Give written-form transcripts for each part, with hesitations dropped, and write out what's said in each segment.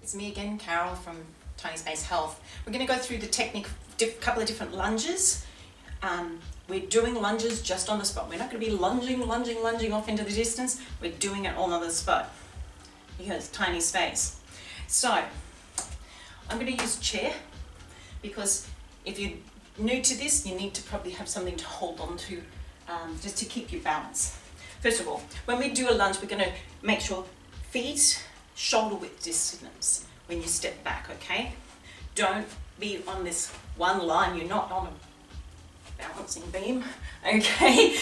It's me again, Carol from Tiny Space Health. We're going to go through the technique, couple of different lunges. We're doing lunges just on the spot. We're not going to be lunging off into the distance. We're doing it all on the spot because tiny space. So I'm going to use chair because if you're new to this, you need to probably have something to hold on to just to keep your balance. First of all, when we do a lunge, we're going to make sure feet shoulder width distance when you step back, okay? Don't be on this one line. You're not on a balancing beam, okay?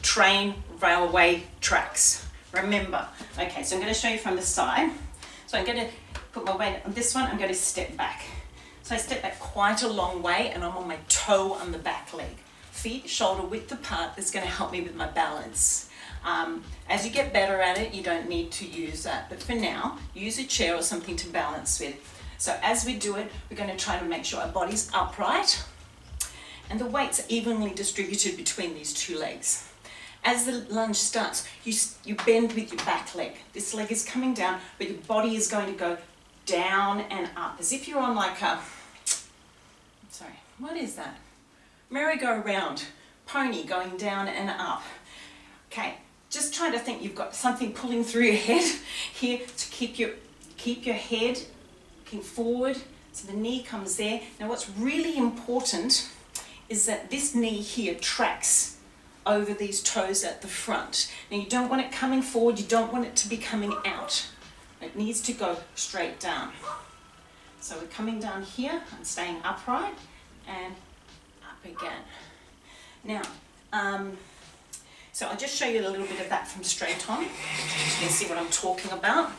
Train railway tracks, remember. Okay, so I'm going to show you from the side. So I'm going to put my weight on this one. I'm going to step back. So I step back quite a long way and I'm on my toe on the back leg. Feet shoulder width apart is going to help me with my balance. As you get better at it, you don't need to use that. But for now, use a chair or something to balance with. So as we do it, we're going to try to make sure our body's upright and the weight's evenly distributed between these two legs. As the lunge starts, you bend with your back leg. This leg is coming down, but your body is going to go down and up, as if you're on like a, sorry, what is that? Merry-go-round, pony going down and up. Okay, just try to think you've got something pulling through your head here to keep your head looking forward, so the knee comes there. Now what's really important is that this knee here tracks over these toes at the front. Now you don't want it coming forward, you don't want it to be coming out. It needs to go straight down. So we're coming down here, I'm staying upright and up again. Now, so I'll just show you a little bit of that from straight on. You can see what I'm talking about.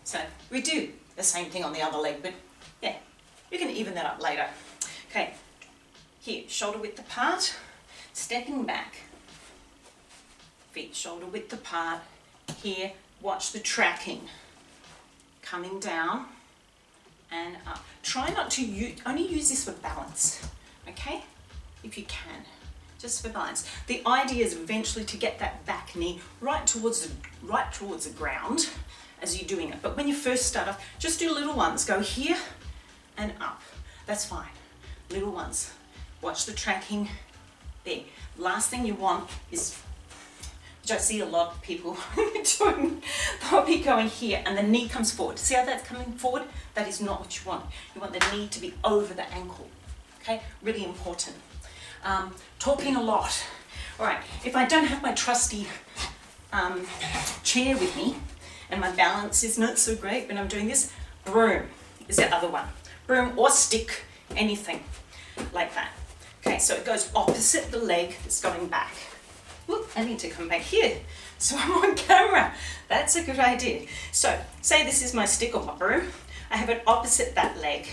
So we do the same thing on the other leg, but yeah, you can even that up later. Okay, here, shoulder width apart, stepping back, feet shoulder width apart. Here, watch the tracking, coming down and up. Try not to only use this for balance, okay? If you can, just for balance. The idea is eventually to get that back knee right towards the ground as you're doing it. But when you first start off, just do little ones. Go here and up. That's fine. Little ones. Watch the tracking there. Last thing you want is, which I see a lot of people doing, they'll be going here and the knee comes forward. See how that's coming forward? That is not what you want. You want the knee to be over the ankle. Okay, really important. Talking a lot. All right, if I don't have my trusty chair with me and my balance is not so great when I'm doing this, broom is the other one. Broom or stick, anything like that. Okay, so it goes opposite the leg that's going back. Whoop, I need to come back here so I'm on camera. That's a good idea. So, say this is my stick or my broom. I have it opposite that leg.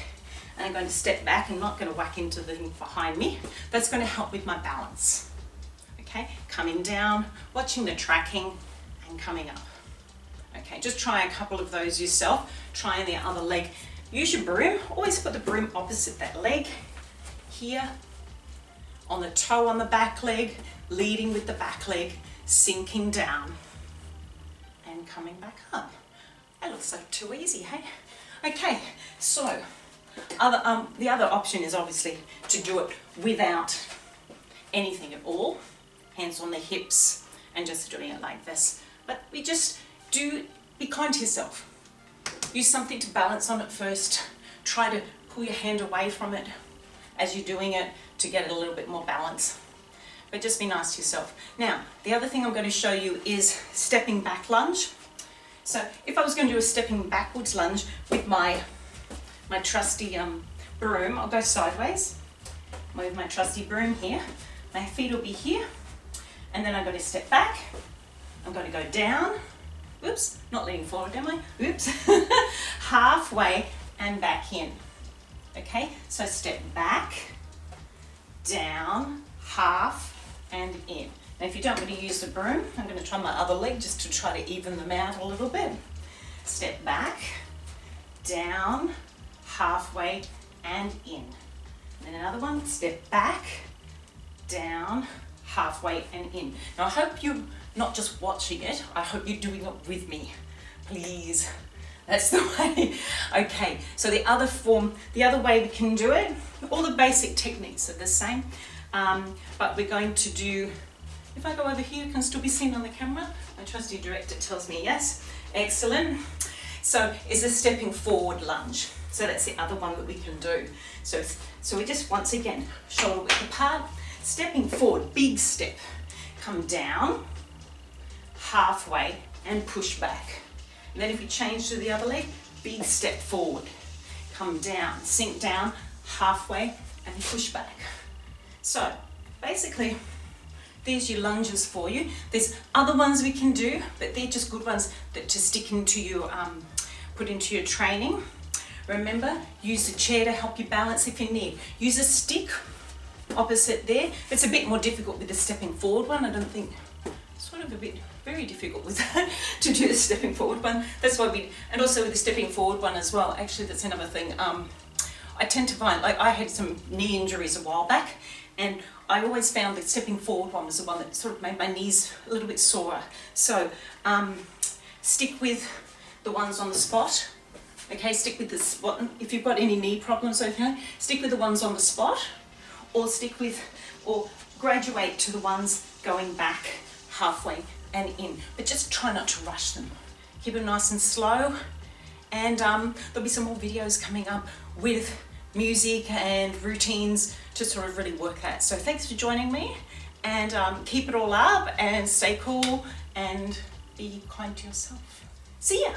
And I'm going to step back. I'm not going to whack into the thing behind me. That's going to help with my balance. Okay, coming down, watching the tracking, and coming up. Okay, just try a couple of those yourself. Try the other leg. Use your broom. Always put the broom opposite that leg. Here, on the toe on the back leg, leading with the back leg, sinking down, and coming back up. That looks like too easy, hey? Okay, so the other option is obviously to do it without anything at all, hands on the hips, and just doing it like this. But we just be kind to yourself. Use something to balance on it first. Try to pull your hand away from it as you're doing it to get a little bit more balance. But just be nice to yourself. Now, the other thing I'm going to show you is stepping back lunge. So if I was going to do a stepping backwards lunge with my trusty broom, I'll go sideways. Move my trusty broom here. My feet will be here. And then I'm going to step back. I'm going to go down. Oops, not leaning forward, am I? Oops. Halfway and back in. Okay, so step back, down, half, and in. Now if you don't want to use the broom, I'm going to try my other leg just to try to even them out a little bit. Step back, down, halfway, and in. And then another one, step back, down, halfway, and in. Now I hope you're not just watching it, I hope you're doing it with me. Please. That's the way. Okay, so the other way we can do it, all the basic techniques are the same, but we're going to do, if I go over here, can still be seen on the camera? My trusty director tells me yes. Excellent. So is a stepping forward lunge. So that's the other one that we can do. So we just, once again, shoulder width apart, stepping forward, big step, come down, halfway, and push back. And then if we change to the other leg, big step forward, come down, sink down, halfway, and push back. So basically, there's your lunges for you. There's other ones we can do, but they're just good ones that to stick into your, put into your training. Remember, use the chair to help you balance if you need. Use a stick opposite there. It's a bit more difficult with the stepping forward one. I don't think, sort of a bit very difficult with that to do the stepping forward one. That's why and also with the stepping forward one as well, actually that's another thing. I tend to find, like I had some knee injuries a while back, and I always found that stepping forward one was the one that sort of made my knees a little bit sore. So stick with the ones on the spot. Okay, stick with the spot. If you've got any knee problems, okay, stick with the ones on the spot, or or graduate to the ones going back halfway and in, but just try not to rush them. Keep it nice and slow, and there'll be some more videos coming up with music and routines to sort of really work that. So thanks for joining me, and keep it all up and stay cool and be kind to yourself. See ya.